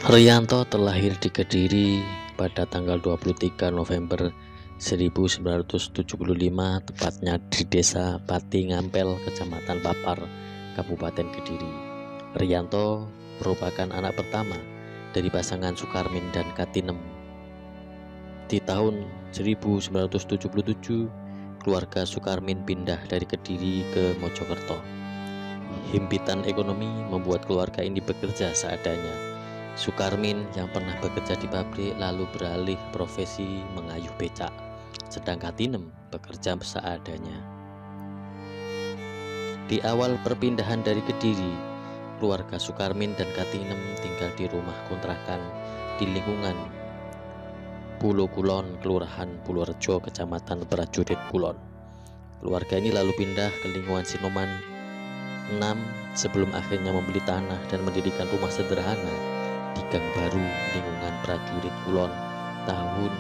Riyanto terlahir di Kediri pada tanggal 23 November 1975, tepatnya di Desa Pati Ngampel, Kecamatan Papar, Kabupaten Kediri. Riyanto merupakan anak pertama dari pasangan Sukarmin dan Katinem. Di tahun 1977, keluarga Sukarmin pindah dari Kediri ke Mojokerto. Himpitan ekonomi membuat keluarga ini bekerja seadanya. Sukarmin yang pernah bekerja di pabrik lalu beralih profesi mengayuh becak, sedang Katinem bekerja seadanya. Di awal perpindahan dari Kediri, keluarga Sukarmin dan Katinem tinggal di rumah kontrakan di lingkungan Pulau Kulon, Kelurahan Purworejo, Kecamatan Prajurit Kulon. Keluarga ini lalu pindah ke lingkungan Sinoman 6 sebelum akhirnya membeli tanah dan mendirikan rumah sederhana di Gang Baru, lingkungan Prajurit Kulon tahun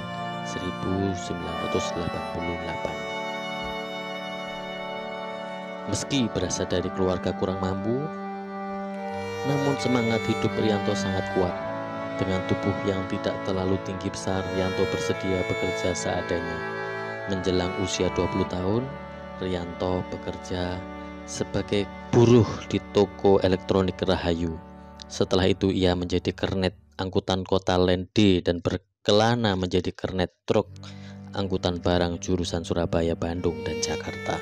1988. Meski berasal dari keluarga kurang mampu, namun semangat hidup Riyanto sangat kuat. Dengan tubuh yang tidak terlalu tinggi besar, Riyanto bersedia bekerja seadanya. Menjelang usia 20 tahun, Riyanto bekerja sebagai buruh di toko elektronik Rahayu. Setelah itu ia menjadi kernet angkutan kota Land D dan berkelana menjadi kernet truk angkutan barang jurusan Surabaya, Bandung, dan Jakarta.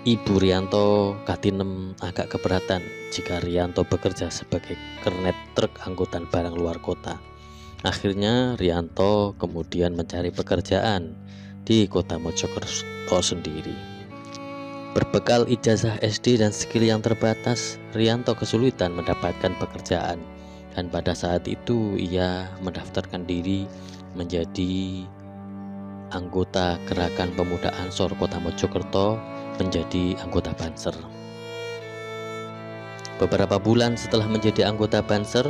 Ibu Riyanto, Katinem, agak keberatan jika Riyanto bekerja sebagai kernet truk angkutan barang luar kota. Akhirnya Riyanto kemudian mencari pekerjaan di kota Mojokerto sendiri. Berbekal ijazah SD dan skill yang terbatas, Riyanto kesulitan mendapatkan pekerjaan, dan pada saat itu ia mendaftarkan diri menjadi anggota Gerakan Pemuda Ansor Kota Mojokerto, menjadi anggota Banser. Beberapa bulan setelah menjadi anggota Banser,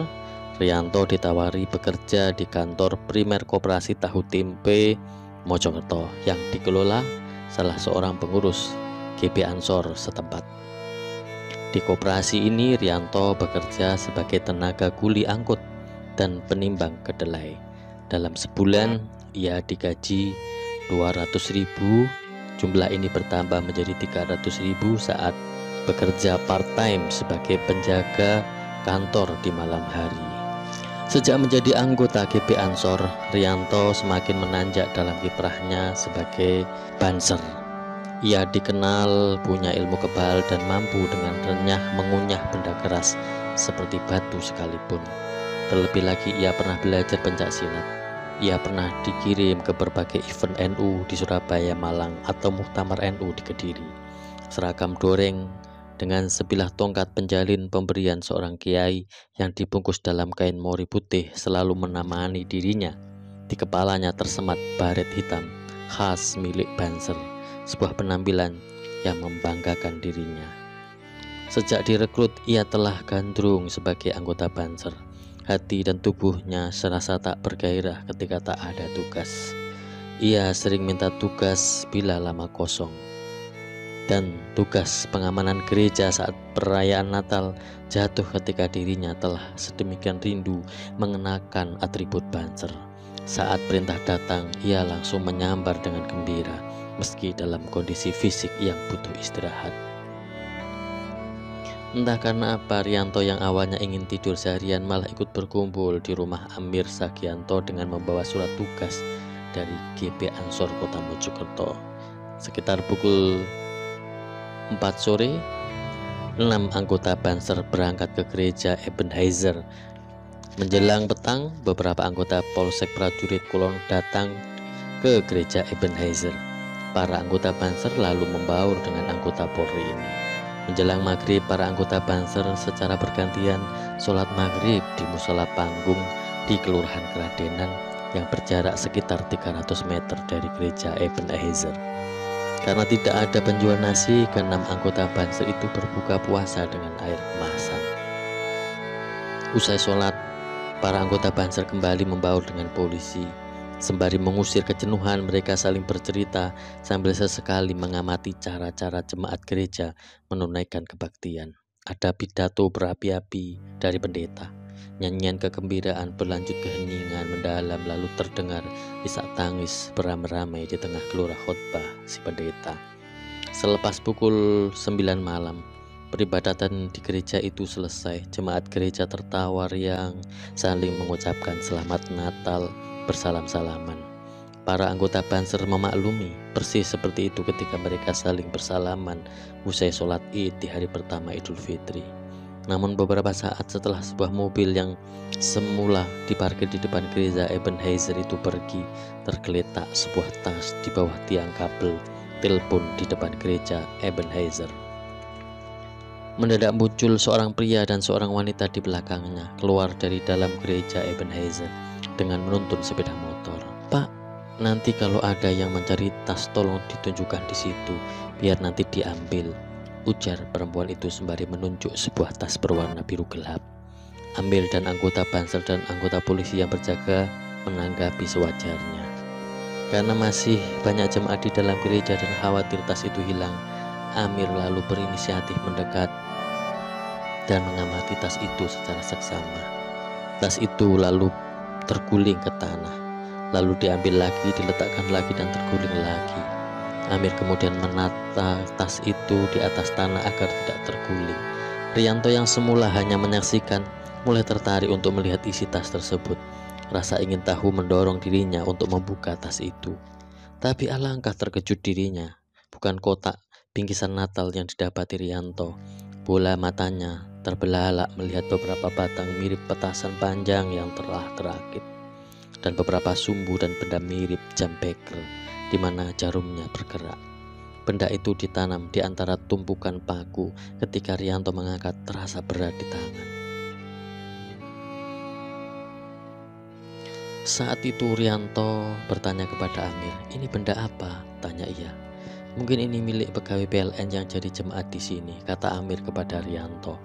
Riyanto ditawari bekerja di kantor primer Koperasi Tahu Tempe Mojokerto yang dikelola salah seorang pengurus GB Ansor setempat. Di koperasi ini Riyanto bekerja sebagai tenaga kuli angkut dan penimbang kedelai. Dalam sebulan ia digaji 200.000. Jumlah ini bertambah menjadi 300.000 saat bekerja part-time sebagai penjaga kantor di malam hari. Sejak menjadi anggota GB Ansor, Riyanto semakin menanjak dalam kiprahnya sebagai Banser. Ia dikenal punya ilmu kebal dan mampu dengan renyah mengunyah benda keras seperti batu sekalipun. Terlebih lagi ia pernah belajar pencaksilat. Ia pernah dikirim ke berbagai event NU di Surabaya, Malang, atau muktamar NU di Kediri. Seragam doreng dengan sebilah tongkat penjalin pemberian seorang kiai yang dibungkus dalam kain mori putih selalu menemani dirinya. Di kepalanya tersemat baret hitam khas milik Banser, sebuah penampilan yang membanggakan dirinya. Sejak direkrut, ia telah gandrung sebagai anggota Banser. Hati dan tubuhnya serasa tak bergairah ketika tak ada tugas. Ia sering minta tugas bila lama kosong. Dan tugas pengamanan gereja saat perayaan Natal jatuh ketika dirinya telah sedemikian rindu mengenakan atribut Banser. Saat perintah datang, ia langsung menyambar dengan gembira, meski dalam kondisi fisik yang butuh istirahat. Entah karena apa, Riyanto yang awalnya ingin tidur seharian malah ikut berkumpul di rumah Amir Sagianto dengan membawa surat tugas dari GB Ansor Kota Mojokerto. Sekitar pukul 4 sore, 6 anggota Banser berangkat ke gereja Ebenezer. Menjelang petang, beberapa anggota Polsek Prajurit Kulon datang ke gereja Ebenezer. Para anggota Banser lalu membaur dengan anggota Polri ini. Menjelang maghrib, para anggota Banser secara bergantian sholat maghrib di musola panggung di Kelurahan Keradenan yang berjarak sekitar 300 meter dari gereja Ebenezer. Karena tidak ada penjual nasi, ke-6 anggota Banser itu berbuka puasa dengan air kemasan. Usai sholat, para anggota Banser kembali membaur dengan polisi. Sembari mengusir kejenuhan, mereka saling bercerita sambil sesekali mengamati cara-cara jemaat gereja menunaikan kebaktian. Ada pidato berapi-api dari pendeta. Nyanyian kegembiraan berlanjut ke heningan mendalam, lalu terdengar isak tangis beramai-ramai di tengah gelora khotbah si pendeta. Selepas pukul 9 malam, peribadatan di gereja itu selesai. Jemaat gereja tertawa riang, saling mengucapkan selamat Natal bersalam-salaman. Para anggota Banser memaklumi persis seperti itu ketika mereka saling bersalaman usai sholat Id di hari pertama Idul Fitri. Namun beberapa saat setelah sebuah mobil yang semula diparkir di depan gereja Ebenezer itu pergi, tergeletak sebuah tas di bawah tiang kabel telepon di depan gereja Ebenezer. Mendadak muncul seorang pria dan seorang wanita di belakangnya keluar dari dalam gereja Ebenezer dengan menuntun sepeda motor. "Pak, nanti kalau ada yang mencari tas tolong ditunjukkan di situ, biar nanti diambil," ujar perempuan itu sembari menunjuk sebuah tas berwarna biru gelap. Amir dan anggota Banser dan anggota polisi yang berjaga menanggapi sewajarnya. Karena masih banyak jemaat di dalam gereja dan khawatir tas itu hilang, Amir lalu berinisiatif mendekat dan mengamati tas itu secara seksama. Tas itu lalu terguling ke tanah, lalu diambil lagi, diletakkan lagi dan terguling lagi. Amir kemudian menata tas itu di atas tanah agar tidak terguling. Rianto yang semula hanya menyaksikan mulai tertarik untuk melihat isi tas tersebut. Rasa ingin tahu mendorong dirinya untuk membuka tas itu. Tapi alangkah terkejut dirinya, bukan kotak bingkisan Natal yang didapati Rianto. Bola matanya terbelalak melihat beberapa batang mirip petasan panjang yang telah terakit, dan beberapa sumbu dan benda mirip jam beker di mana jarumnya bergerak. Benda itu ditanam di antara tumpukan paku. Ketika Rianto mengangkat, terasa berat di tangan. Saat itu Rianto bertanya kepada Amir, "Ini benda apa?" tanya ia. "Mungkin ini milik pegawai PLN yang jadi jemaat di sini," kata Amir kepada Rianto.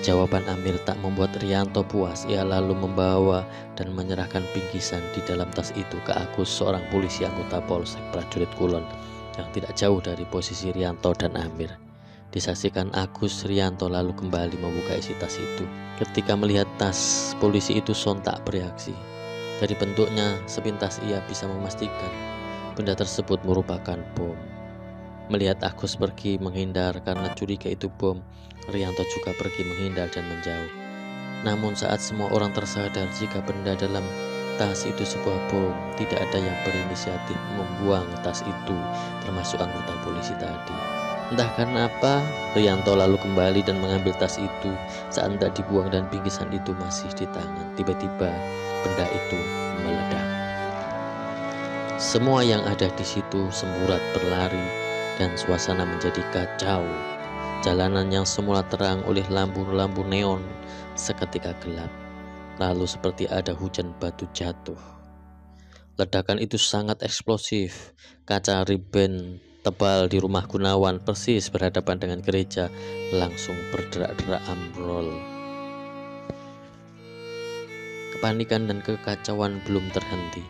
Jawaban Amir tak membuat Rianto puas. Ia lalu membawa dan menyerahkan bingkisan di dalam tas itu ke Agus, seorang polisi anggota Polsek Prajurit Kulon yang tidak jauh dari posisi Rianto dan Amir. Disaksikan Agus, Rianto lalu kembali membuka isi tas itu. Ketika melihat tas, polisi itu sontak bereaksi. Dari bentuknya, sepintas ia bisa memastikan benda tersebut merupakan bom. Melihat Agus pergi menghindar karena curiga itu bom, Rianto juga pergi menghindar dan menjauh. Namun saat semua orang tersadar jika benda dalam tas itu sebuah bom, tidak ada yang berinisiatif membuang tas itu, termasuk anggota polisi tadi. Entah karena apa, Rianto lalu kembali dan mengambil tas itu. Saat hendak dibuang dan bingkisan itu masih di tangan, tiba-tiba benda itu meledak. Semua yang ada di situ semburat berlari dan suasana menjadi kacau. Jalanan yang semula terang oleh lampu-lampu neon seketika gelap, lalu seperti ada hujan batu jatuh. Ledakan itu sangat eksplosif. Kaca riben tebal di rumah Gunawan persis berhadapan dengan gereja langsung berderak-derak ambrol. Kepanikan dan kekacauan belum terhenti.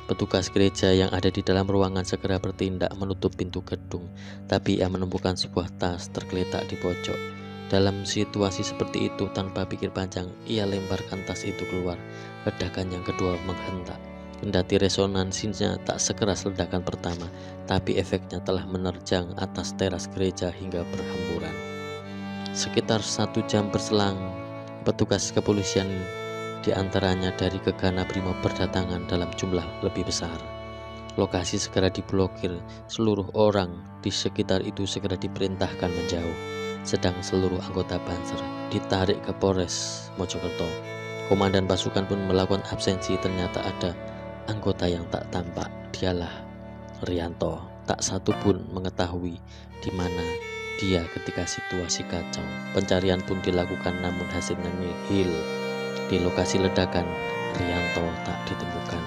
Petugas gereja yang ada di dalam ruangan segera bertindak menutup pintu gedung, tapi ia menemukan sebuah tas tergeletak di pojok. Dalam situasi seperti itu, tanpa pikir panjang, ia lemparkan tas itu keluar. Ledakan yang kedua menghentak. Kendati resonansinya tak sekeras ledakan pertama, tapi efeknya telah menerjang atas teras gereja hingga berhamburan. Sekitar 1 jam berselang, petugas kepolisian di antaranya dari Gegana Brimob berdatangan dalam jumlah lebih besar. Lokasi segera diblokir, seluruh orang di sekitar itu segera diperintahkan menjauh, sedang seluruh anggota Banser ditarik ke Polres Mojokerto. Komandan pasukan pun melakukan absensi. Ternyata ada anggota yang tak tampak, dialah Rianto. Tak satu pun mengetahui di mana dia ketika situasi kacau. Pencarian pun dilakukan namun hasilnya nihil. Di lokasi ledakan, Rianto tak ditemukan.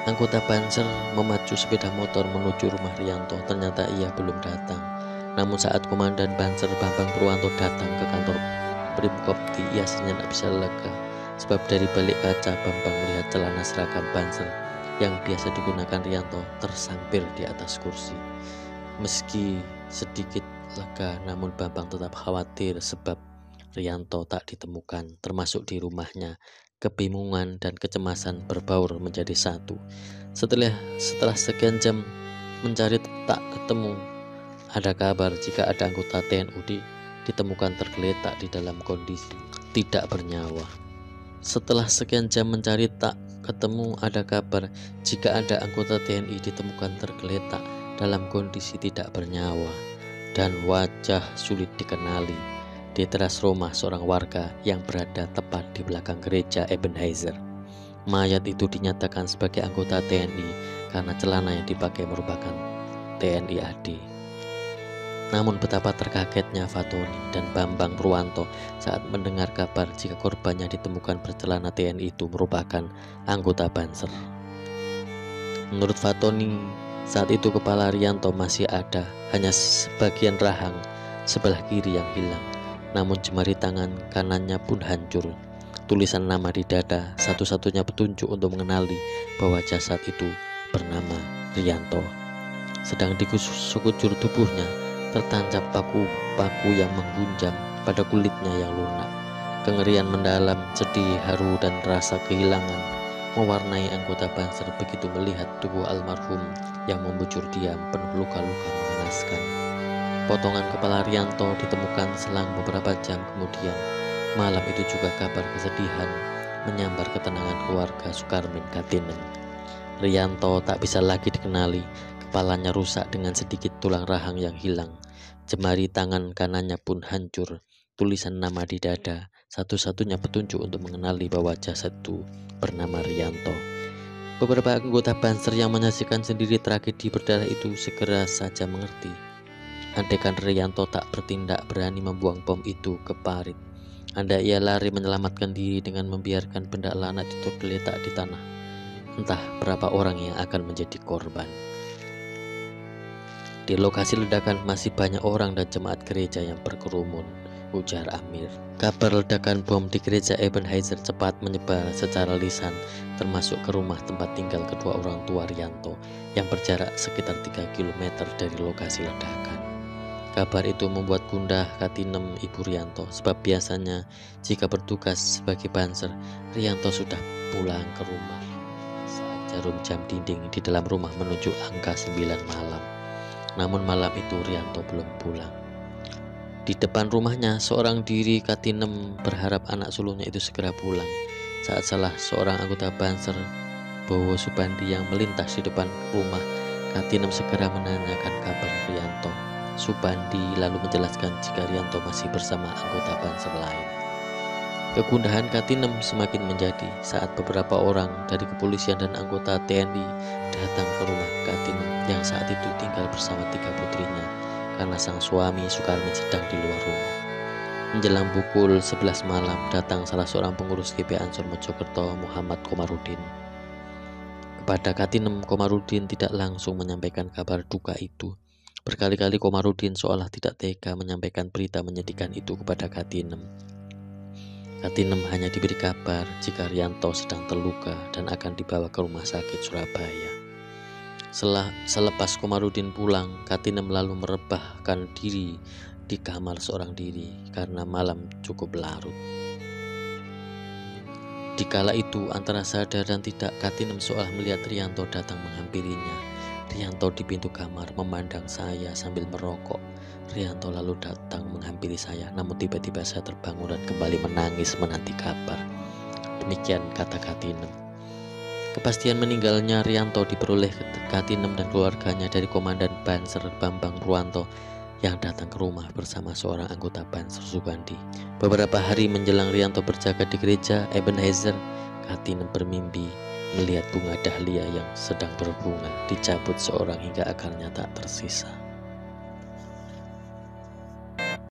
Anggota Banser memacu sepeda motor menuju rumah Rianto. Ternyata ia belum datang. Namun saat Komandan Banser Bambang Purwanto datang ke kantor Brimob, ia sejenak bisa lega. Sebab dari balik kaca Bambang melihat celana seragam Banser yang biasa digunakan Rianto tersampir di atas kursi. Meski sedikit lega, namun Bambang tetap khawatir sebab Rianto tak ditemukan, termasuk di rumahnya. Kebingungan dan kecemasan berbaur menjadi satu. Setelah sekian jam mencari tak ketemu, ada kabar jika ada anggota TNI ditemukan tergeletak di dalam kondisi tidak bernyawa. Setelah sekian jam mencari tak ketemu, ada kabar jika ada anggota TNI ditemukan tergeletak dalam kondisi tidak bernyawa dan wajah sulit dikenali di teras rumah seorang warga yang berada tepat di belakang gereja Ebenezer. Mayat itu dinyatakan sebagai anggota TNI karena celana yang dipakai merupakan TNI AD. Namun betapa terkagetnya Fatoni dan Bambang Purwanto saat mendengar kabar jika korbannya ditemukan bercelana TNI itu merupakan anggota Banser. Menurut Fatoni, saat itu kepala Rianto masih ada, hanya sebagian rahang sebelah kiri yang hilang. Namun jemari tangan kanannya pun hancur. Tulisan nama di dada, satu-satunya petunjuk untuk mengenali bahwa jasad itu bernama Rianto. Sedang di sekujur tubuhnya tertancap paku-paku yang menggunjam pada kulitnya yang lunak. Kengerian mendalam, sedih, haru, dan rasa kehilangan mewarnai anggota Banser begitu melihat tubuh almarhum yang membujur diam penuh luka-luka mengenaskan. Potongan kepala Rianto ditemukan selang beberapa jam kemudian. Malam itu juga kabar kesedihan menyambar ketenangan keluarga Sukarmin Katinem. Rianto tak bisa lagi dikenali, kepalanya rusak dengan sedikit tulang rahang yang hilang. Jemari tangan kanannya pun hancur. Tulisan nama di dada, satu-satunya petunjuk untuk mengenali bahwa jasad itu bernama Rianto. Beberapa anggota Banser yang menyaksikan sendiri tragedi berdarah itu segera saja mengerti. Andaikan Rianto tak bertindak berani membuang bom itu ke parit, andai ia lari menyelamatkan diri dengan membiarkan benda lanak itu tergeletak di tanah, entah berapa orang yang akan menjadi korban. Di lokasi ledakan masih banyak orang dan jemaat gereja yang berkerumun, ujar Amir. Kabar ledakan bom di gereja Ebenezer cepat menyebar secara lisan, termasuk ke rumah tempat tinggal kedua orang tua Rianto yang berjarak sekitar 3 km dari lokasi ledakan. Kabar itu membuat gundah Katinem ibu Rianto, sebab biasanya jika bertugas sebagai Banser, Rianto sudah pulang ke rumah saat jarum jam dinding di dalam rumah menunjuk angka 9 malam. Namun malam itu Rianto belum pulang. Di depan rumahnya seorang diri Katinem berharap anak sulungnya itu segera pulang. Saat salah seorang anggota Banser, Bowo Subandi, yang melintas di depan rumah, Katinem segera menanyakan kabar Rianto. Subandi lalu menjelaskan jika Rianto masih bersama anggota Banser lain. Kegundahan Katinem semakin menjadi saat beberapa orang dari kepolisian dan anggota TNI datang ke rumah Katinem yang saat itu tinggal bersama 3 putrinya karena sang suami Sukarmin sedang di luar rumah. Menjelang pukul 11 malam datang salah seorang pengurus GP Ansor Mojokerto, Muhammad Komarudin. Kepada Katinem, Komarudin tidak langsung menyampaikan kabar duka itu. Berkali-kali Komarudin seolah tidak tega menyampaikan berita menyedihkan itu kepada Katinem. Katinem hanya diberi kabar jika Rianto sedang terluka dan akan dibawa ke rumah sakit Surabaya. Selepas Komarudin pulang, Katinem lalu merebahkan diri di kamar seorang diri karena malam cukup larut. Dikala itu antara sadar dan tidak, Katinem seolah melihat Rianto datang menghampirinya. Rianto di pintu kamar memandang saya sambil merokok. Rianto lalu datang menghampiri saya, namun tiba-tiba saya terbangun dan kembali menangis menanti kabar. Demikian kata Katinem. Kepastian meninggalnya Rianto diperoleh Katinem dan keluarganya dari Komandan Banser Bambang Purwanto yang datang ke rumah bersama seorang anggota Banser Subandi. Beberapa hari menjelang Rianto berjaga di gereja Ebenezer, Katinem bermimpi melihat bunga dahlia yang sedang berbunga dicabut seorang hingga akarnya tak tersisa.